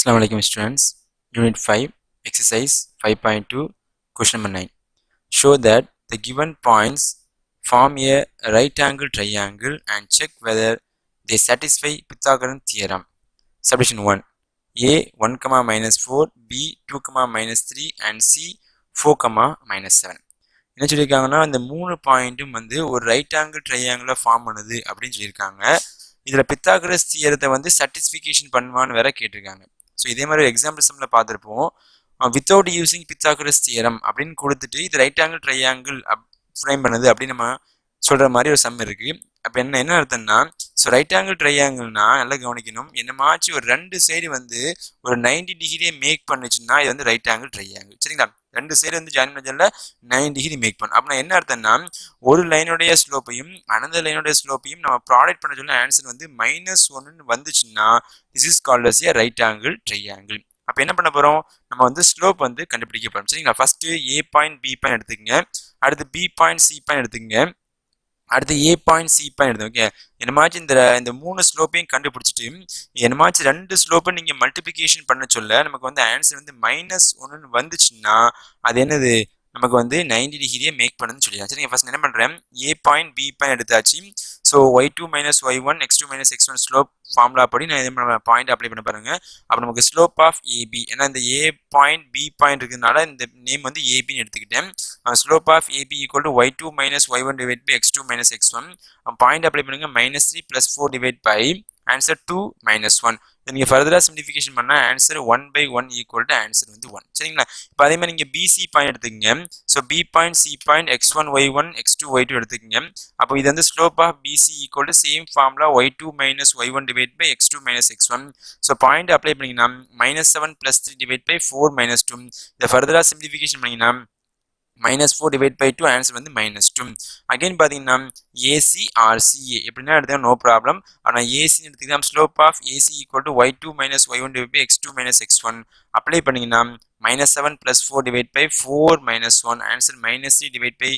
Assalamu alaikum students. Unit 5, exercise 5.2, question number 9. Show that the given points form a right angle triangle and check whether they satisfy Pythagorean theorem. Subdivision 1. A 1, minus 4, B 2, minus 3 and C 4, minus 7. என்ன சொல்லியிருக்காங்கன்னா இந்த மூணு பாயிண்ட்டும் வந்து ஒரு right angle ட்ரையாங்கிளை form பண்ணுது அப்படின்னு சொல்லியிருக்காங்க. இதில் பித்தாகரஸ் தியரத்தை வந்து சர்டிஃபிகேஷன் பண்ணுவான்னு வேற கேட்டிருக்காங்க. ஸோ இதே மாதிரி ஒரு எக்ஸாம்பிள் சம்மில் பார்த்துருப்போம். வித்தவுட் யூசிங் பித்தாகரஸ் தியரம் அப்படின்னு கொடுத்துட்டு இது ரைட் ஆங்கிள் ட்ரையாங்கிள் ஃப்ரேம் பண்ணுது அப்படின்னு நம்ம சொல்கிற மாதிரி ஒரு சம் இருக்குது. அப்போ என்ன அர்த்தம்னா, ஸோ ரைட் ஆங்கிள் ட்ரையாங்கிள்னா நல்லா கவனிக்கணும், என்னமாச்சு ஒரு ரெண்டு சைடு வந்து ஒரு 90 டிகிரியை மேக் பண்ணுச்சுன்னா இது வந்து ரைட் ஆங்கிள் ட்ரையாங்கிள். சரிங்களா, ரெண்டு சைடு வந்து ஜாயின் பண்ணல 90 டிகிரி மேக் பண்ணும். அப்படின்னா என்ன அர்த்தம்னா, ஒரு லைனுடைய ஸ்லோப்பையும் அனதர் லைனுடைய ஸ்லோப்பையும் நம்ம ப்ராடக்ட் பண்ண சொல்ல ஆன்சர் வந்து -1 வந்துச்சுன்னா this is called as a right angle triangle. அப்போ என்ன பண்ண போகிறோம், நம்ம வந்து ஸ்லோப் வந்து கண்டுபிடிக்க போகிறோம். சரிங்களா, ஃபர்ஸ்ட் ஏ பாயிண்ட் பி பாயிண்ட் எடுத்துக்கங்க, அடுத்து பி பாயிண்ட் சி பாயிண்ட் எடுத்துக்கங்க, அடுத்து ஏ பாயிண்ட் சி பாயிண்ட் எடுத்து. ஓகே, என்னமாச்சு இந்த மூணு ஸ்லோப்பையும் கண்டுபிடிச்சிட்டு என்னமாச்சு ரெண்டு ஸ்லோப்பை நீங்கள் மல்டிப்ளிகேஷன் பண்ண சொல்ல நமக்கு வந்து ஆன்சர் வந்து -1 வந்துச்சுன்னா அது என்னது, நமக்கு வந்து 90 டிகிரியை மேக் பண்ணுன்னு சொல்லிடலாம். சரிங்க, ஃபர்ஸ்ட் என்ன பண்ணுறேன், ஏ பாயிண்ட் பி பாயிண்ட் எடுத்தாச்சு. So y2 minus y1 x2 minus x1 slope formula படி நான் பாயிண்ட் அப்ளை பண்ண பாருங்க. அப்போ நமக்கு ஸ்லோப் ஆஃப் ஏபி, ஏன்னா இந்த ஏ பாயிண்ட் பி பாயிண்ட் இருக்கிறதுனால இந்த நேம் வந்து ஏபின்னு எடுத்துக்கிட்டேன். Slope of AB equal to y2 minus y1 divide by x2 minus x1. Point apply பண்ணுங்க, -3 + 4 டிவைட் பை ஆன்சர் 2 - 1. நீங்கள் ஃபர்தராக சிம்பிளிஃபிகேஷன் பண்ணால் ஆன்சர் 1/1 ஈக்குவல் டு ஆன்சர் வந்து 1. சரிங்களா, இப்போ அதே மாதிரி நீங்கள் பிசி பாயிண்ட் எடுத்துக்கங்க. So B point C point x1 y1 x2 y2 எடுத்துக்கங்க. அப்போ இது வந்து slope of BC equal to same formula y2 minus y1 divide by x2 minus x1. So point apply பண்ணிங்கன்னா -7 + 3 டிவைட் பை 4 - 2. இதை ஃபர்தராக simplification பண்ணிங்கன்னா -4 divide by 2 answer வந்து -2. Again பார்த்தீங்கன்னா ஏசி ஆர் சிஏ எப்படின்னா எடுத்தா நோ ப்ராப்ளம். ஆனால் ஏசின்னு எடுத்துக்கிட்டா slope of AC equal to y2 minus y1 divide by x2 minus x1. Apply பண்ணிங்கன்னா -7 + 4 divide by 4 - 1 answer -3 divide by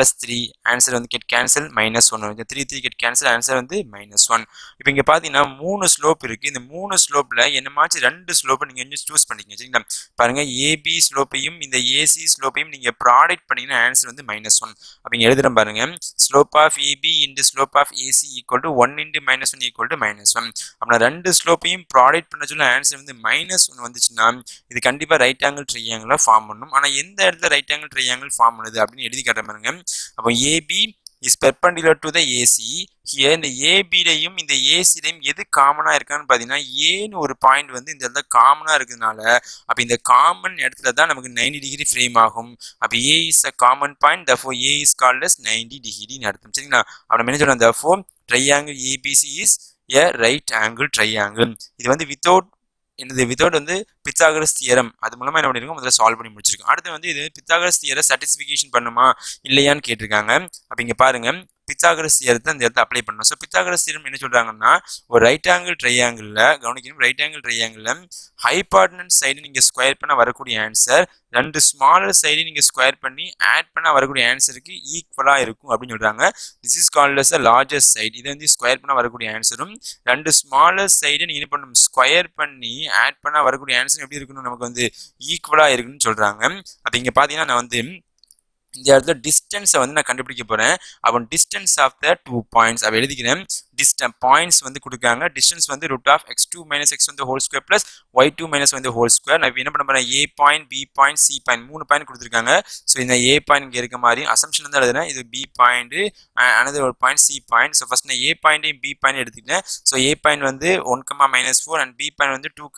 +3 answer வந்து get cancel -1. 3 get cancel answer வந்து -1. இப்போ இங்கே பார்த்தீங்கன்னா 3 ஸ்லோப் இருக்குது. இந்த 3 ஸ்லோப்பில் என்னமாச்சு ரெண்டு ஸ்லோப்பை நீங்கள் கொஞ்சம் சூஸ் பண்ணிக்கங்க. சரிங்களா, பாருங்கள் ஏபி ஸ்லோப்பையும் இந்த ஏசி ஸ்லோப்பையும் நீங்கள் ப்ராடக்ட் பண்ணிங்கன்னா ஆன்சர் வந்து -1. அப்போ இங்கே எழுதுகிறேன் பாருங்கள், slope of AB into slope of AC equal to 1 × -1 equal to -1. அப்படின்னா ரெண்டு ஸ்லோப்பையும் ப்ராடக்ட் பண்ண சொல்ல ஆன்சர் வந்து -1 வந்துச்சுன்னா இது கண்டிப்பாக ரைட் ஆங்கிள் ட்ரையாங்கிளை ஃபார்ம் பண்ணும். ஆனால் எந்த இடத்துல ரைட் ஆங்கிள் ட்ரையாங்கிள் ஃபார்ம் பண்ணுது அப்படின்னு எழுதி காட்டுற பாருங்க. அப்போ AB is perpendicular to the AC. Here இந்த ஏபிலையும் இந்த ஏசிலையும் எது காமனாக இருக்கான்னு பார்த்தீங்கன்னா ஏன்னு ஒரு பாயிண்ட் வந்து இந்த இடத்துல காமனாக இருக்கிறதுனால அப்போ இந்த காமன் இடத்துல தான் நமக்கு 90 டிகிரி ஃப்ரேம் ஆகும். அப்போ A is a common point, therefore A is called as 90 டிகிரின்னு அர்த்தம். சரிங்களா, அப்போ என்ன சொல்லலாம், therefore triangle ABC is a right angle triangle. இது வந்து வித்தவுட் வந்து பித்தாகரஸ் தியரம் அது மூலமா என்ன பண்ணிருக்கோம், முதல்ல சால்வ் பண்ணி முடிச்சிருக்கோம். அடுத்து வந்து இது பித்தாகரஸ் தியரம் சர்டிஃபிகேஷன் பண்ணுமா இல்லையான்னு கேட்டிருக்காங்க. அப்ப இங்க பாருங்க, பித்தாகரஸ் தியரத்தை அந்த இடத்துல அப்ளை பண்ணணும். ஸோ பித்தாகரஸ் தியரம் என்ன சொல்றாங்கன்னா, ஒரு ரைட் ஆங்கிள் ட்ரையாங்கிளில் கவனிக்கணும், ரைட் ஆங்கிள் ட்ரையாங்கிளில் ஹைபார்டனன்ஸ் சைடு நீங்கள் ஸ்கொயர் பண்ண வரக்கூடிய ஆன்சர் ரெண்டு ஸ்மாலர் சைடு நீங்கள் ஸ்கொயர் பண்ணி ஆட் பண்ண வரக்கூடிய ஆன்சருக்கு ஈக்குவலாக இருக்கும் அப்படின்னு சொல்றாங்க. This is called as a largest side. இதை வந்து ஸ்கொயர் பண்ண வரக்கூடிய ஆன்சரும் ரெண்டு ஸ்மாலர் சைடு நீங்கள் என்ன பண்ணணும், ஸ்கொயர் பண்ணி ஆட் பண்ண வரக்கூடிய ஆன்சர் எப்படி இருக்கணும், நமக்கு வந்து ஈக்குவலாக இருக்குன்னு சொல்றாங்க. அப்போ இங்கே பார்த்தீங்கன்னா நான் வந்து இந்த இடத்துல டிஸ்டன்ஸை வந்து நான் கண்டுபிடிக்க போகிறேன். அப்போ டிஸ்டன்ஸ் ஆஃப் த 2 பாயிண்ட்ஸ் அப்போ எழுதிக்கிறேன். பாயிண்ட்ஸ் வந்து கொடுக்காங்க. டிஸ்டன்ஸ் வந்து √(x2 - x1 the whole square plus y2 - y the whole square). நான் இப்போ என்ன பண்ண போகிறேன், A point B point C point 3 point கொடுத்துருக்காங்க. ஸோ இந்த ஏ பாயிண்ட் இங்கே இருக்க மாதிரி அசம்ஷன் வந்து எழுதுறேன். இது பி பாயிண்ட் அனதர் ஒரு point C point. So first நான் ஏ பாயிண்டையும் பி பாயிண்ட் எடுத்துக்கிட்டேன். ஸோ ஏ பாயிண்ட் வந்து 1, -4 அண்ட் பி பாயிண்ட் வந்து 2,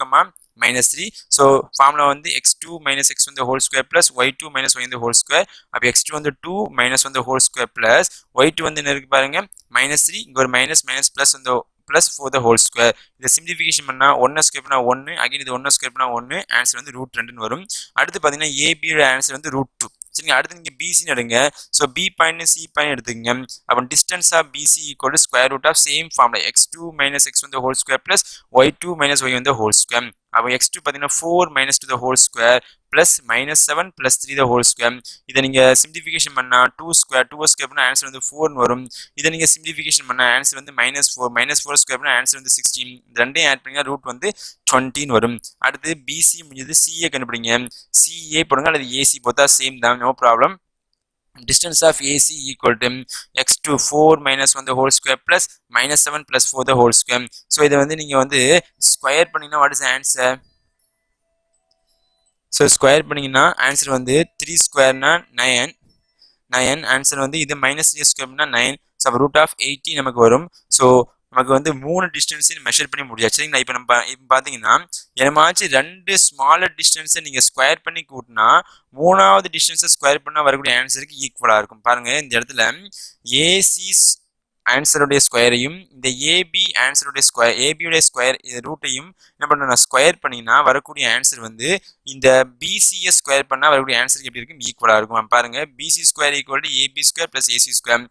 -3. ஸோ ஃபார்முலா வந்து x2 - x1 the whole square plus y2 - y the whole square. அப்போ x2 வந்து 2 - 1 the whole square plus y2 வந்து என்ன இருக்கு பாருங்க -3, இங்கே ஒரு மைனஸ் ப்ளஸ் வந்து +4 the whole square. இதை சிம்பிளிஃபிகேஷன் பண்ணால் 1 ஸ்கொயர் பண்ணால் 1, அகைன் இது 1 ஸ்கொயர் பண்ணால் 1, ஆன்சர் வந்து √2 வரும். அடுத்து பார்த்தீங்கன்னா ஏபியோட ஆன்சர் வந்து √2. சரிங்க, அடுத்து நீங்கள் பிசின்னு எடுங்க. So B point C point எடுத்துக்கங்க. அப்போ distance of BC equal to square root of same formula x2 - x1 the whole square plus y2 - y the whole square. அப்போ x2 பார்த்தீங்கன்னா 4 minus 2 the whole square plus minus 7 plus 3 the whole square. இதை நீங்க simplification பண்ணா 2 square 2 square பண்ணா answer வந்து 4 வரும். இதை நீங்க சிம்பிளிஃபிகேஷன் பண்ணா ஆன்சர் வந்து -4 ஸ்கொயர் பண்ணா ஆன்சர் வந்து 16. இந்த ரெண்டையும் ஆட் பண்ணீங்கன்னா ரூட் வந்து 20 வரும். அடுத்து பிசி முடிஞ்சது சிஏ கண்டுபிடிங்க. சிஏ போடுங்க அல்லது ஏசி போத்தா சேம் தான், no problem. Distance of AC equal to x2 4 minus 1 the whole square plus minus 7 plus 4 the whole square. So இதை வந்து நீங்க வந்து ஸ்கொயர் பண்ணீங்கன்னா what is the answer? So square பண்ணீங்கன்னா ஆன்சர் வந்து 3 ஸ்கொயர்னா 9 ஆன்சர் வந்து இது -3 ஸ்கொயர்னா 9. ஸோ அப்போ ரூட் ஆஃப் 80 நமக்கு வரும். ஸோ நமக்கு வந்து 3 டிஸ்டன்ஸையும் மெஷர் பண்ணி முடியாது. சரிங்களா? இப்போ நம்ம இப்போ பார்த்தீங்கன்னா என்னமாச்சு 2 ஸ்மாலர் டிஸ்டன்ஸை நீங்கள் ஸ்கொயர் பண்ணி கூட்டினா 3வது டிஸ்டன்ஸை ஸ்கொயர் பண்ணால் வரக்கூடிய ஆன்சருக்கு ஈக்குவலாக இருக்கும். பாருங்கள் இந்த இடத்துல ஏசி ஆன்சருடைய ஸ்கொயரையும் இந்த ஏபி ஆன்சருடைய ஸ்கொயர் ஏபியுடைய ஸ்கொயர் இது ரூட்டையும் என்ன பண்ணணும் ஸ்கொயர் பண்ணிங்கன்னா வரக்கூடிய ஆன்சர் வந்து இந்த பிசியை ஸ்கொயர் பண்ணால் வரக்கூடிய ஆன்சருக்கு எப்படி இருக்கும் ஈக்குவலாக இருக்கும். பாருங்க BC square equal to AB square plus AC square.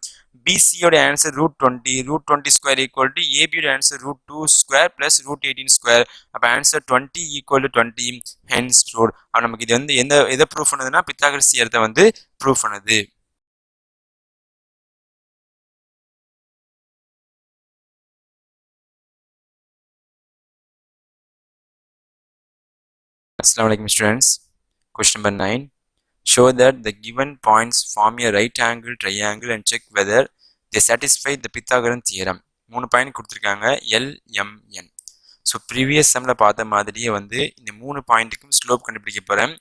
பிசியோட answer root 20 square equal to ஏபியோட ஆன்சர் √2 ஸ்கொயர் பிளஸ் √18 ஸ்கொயர். அப்போ answer 20 equal to 20 hence proved. அப்போ நமக்கு இது வந்து எதை ப்ரூவ் பண்ணுதுன்னா பித்தாகரஸ் தியரத்தை வந்து ப்ரூவ் பண்ணுது. Assalamu alaikum students. Question number 9. Show that the given points form a right angle triangle and check whether they satisfy the Pythagorean theorem. 3 point கொடுத்துருக்காங்க LMN. ஸோ ப்ரீவியஸ் சம்மில் பார்த்த மாதிரியே வந்து இந்த 3 பாயிண்ட்டுக்கும் ஸ்லோப் கண்டுபிடிக்க போகிறேன்.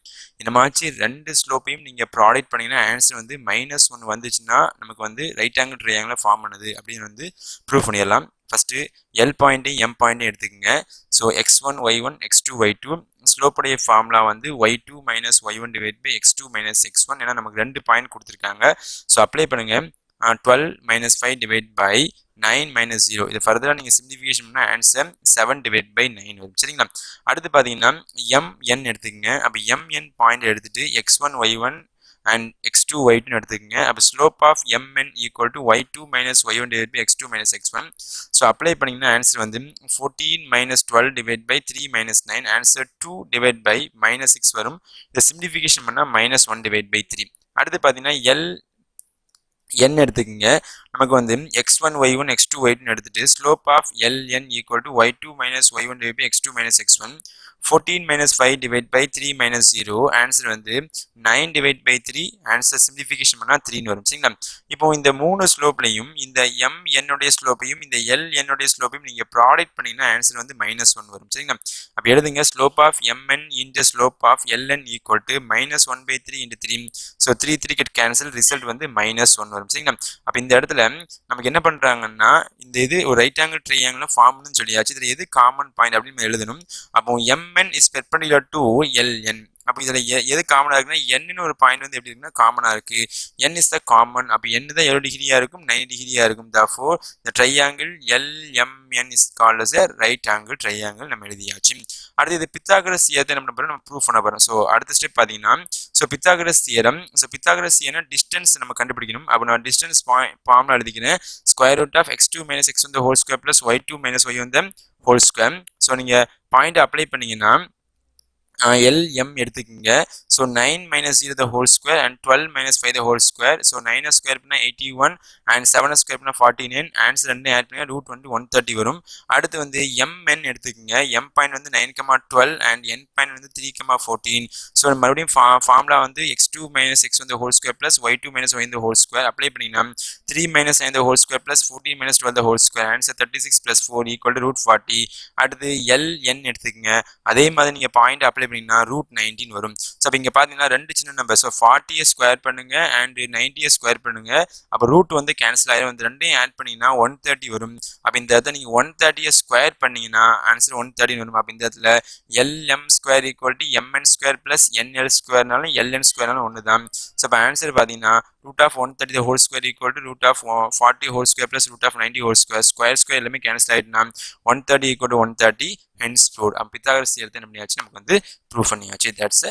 இந்த மாதிரி 2 ஸ்லோப்பையும் நீங்கள் ப்ராடக்ட் பண்ணிங்கன்னா ஆன்சர் வந்து -1 வந்துச்சுன்னா நமக்கு வந்து ரைட் ஆங்கிள் ட்ரையாங்கில் ஃபார்ம் பண்ணுது அப்படின்னு வந்து ப்ரூவ் பண்ணிடலாம். ஃபஸ்ட்டு எல் பாயிண்ட்டையும் எம் பாயிண்ட்டையும் எடுத்துக்கோங்க. So x1 y1 x2 y2 ஸ்லோப்புடைய formula வந்து y2 minus y1 divided by x2 minus x1. ஏன்னா நமக்கு 2 பாயிண்ட் கொடுத்துருக்காங்க. ஸோ அப்ளை பண்ணுங்கள். 12 minus 5 divided by 9 minus 0. இது ஃபர்தராக நீங்கள் சிம்பிளிஃபிகேஷன் பண்ணால் ஆன்சர் 7 divided by 9 வரும். சரிங்களா? அடுத்து பார்த்தீங்கன்னா mn எடுத்துக்கங்க. அப்போ mn பாயிண்ட் எடுத்துட்டு x1 y1 and x2 y2 எடுத்துக்கங்க. அப்போ slope of mn equal to y2 minus y1 divided by x2 minus x1. So apply பண்ணிங்கன்னா ஆன்சர் வந்து 14 minus 12 divided by 3 minus 9. Answer 2 divided by -6 வரும். இதை simplification பண்ணால் -1 divided by 3. அடுத்து பார்த்தீங்கன்னா n எடுத்துக்கங்க. நமக்கு வந்து x1 y1 x2 y2 எடுத்துட்டு slope of ln equal to y2 minus y1 divided by x2 minus x1. 14 minus 5 divided by 3 minus 0. Answer வந்து 9 divided by 3. ஆன்சர் சிம்பிளிஃபிகேஷன் பண்ணால் 3 வரும். சரிங்களா? இப்போ இந்த 3 ஸ்லோப்லையும் இந்த mn ஸ்லோப்பையும் இந்த ln ஸ்லோப்பையும் நீங்கள் ப்ராடக்ட் பண்ணிங்கன்னா ஆன்சர் வந்து -1 வரும். சரிங்களா? அப்போ எழுதுங்க slope of mn into slope of ln equal to -1/3 into 3. So 3 get cancel, result வந்து -1 வரும். சரிங்களா? அப்போ இந்த இடத்துல நமக்கு என்ன பண்றாங்கன்னா இந்த இது ஒரு ரைட் ஆங்கிள் ட்ரையாங்கிள் ஃபார்ம்னு சொல்லியாச்சு. இதுல எது காமன் பாயிண்ட் அப்படின்னு எழுதணும். அப்போ mn is perpendicular to ln. அப்போ இதுல எது காமனா இருக்குன்னா n ஒரு பாயிண்ட் வந்து எப்படி இருக்குன்னா காமனா இருக்கு. n is the common. அப்போ n தான் 7 டிகிரியா இருக்கும் 9 டிகிரியா இருக்கும். therefore the triangle LMN is called as a right angle triangle. நம்ம எழுதியாச்சு. அடுத்து இது பித்தாகரஸ் தியரத்தை நம்ம ப்ரூவ் பண்ண போறோம். ஸோ அடுத்த ஸ்டெப் பார்த்தீங்கன்னா so Pythagoras theorem. So Pythagoras theorem distance நம்ம கண்டுபிடிக்கணும். அப்போ நான் டிஸ்டன்ஸ் ஃபார்ம்ல எழுதிக்கிறேன். Square root of x2 minus x1 the whole square plus y2 minus y1 the whole square. So நீங்க பாயிண்ட் அப்ளை பண்ணீங்கன்னா LM எடுத்துக்கங்க. So 9 minus 0 the whole square and 12 minus 5 the whole square. So 9 square பண்ணால் 81 and 7 square பண்ணால் 49. Answer 2 add பண்ணி root வந்து 130 வரும். அடுத்து வந்து mn எடுத்துக்கங்க. m பாயிண்ட் வந்து 9,12 and n பாயிண்ட் வந்து 3,14. ஸோ மறுபடியும் ஃபார்முலா வந்து x2 minus x1 the whole square plus y2 minus y1 the whole square. Apply பண்ணிங்கன்னா 3 minus 9 the whole square plus 14 minus 12 the whole square. Answer 36 plus 4 equal to √40. அடுத்து ln எடுத்துக்கங்க. அதே மாதிரி நீங்கள் point apply பண்ணிங்கன்னா √19 வரும். So அப்போ இங்கே பார்த்தீங்கன்னா 2 சின்ன நம்பர். ஸோ 40 ஸ்கொயர் பண்ணுங்க அண்ட் 90 ஸ்கொயர் பண்ணுங்க. அப்போ ரூட் வந்து கேன்சல் ஆயிரும். வந்து ரெண்டையும் ஆட் பண்ணிங்கன்னா 130 வரும். அப்போ இந்த இடத்துல நீங்கள் 130 ஸ்கொயர் பண்ணீங்கன்னா ஆன்சர் 130 வரும். அப்போ இந்த இடத்துல LM square equal to MN square plus NL ஸ்கொயர்னாலும் LN ஸ்கொயர்னாலும் ஒன்று தான். ஸோ அப்போ ஆன்சர் பார்த்தீங்கன்னா √130 the whole square equal to √40 whole square plus √90 whole square. Square எல்லாமே கேன்சல் ஆயிட்டுனா 130 equal to 130 hence proved. Pythagoras தியரத்தை என்ன பண்ணியாச்சு நமக்கு வந்து ப்ரூவ் பண்ணியாச்சு. தட்ஸ்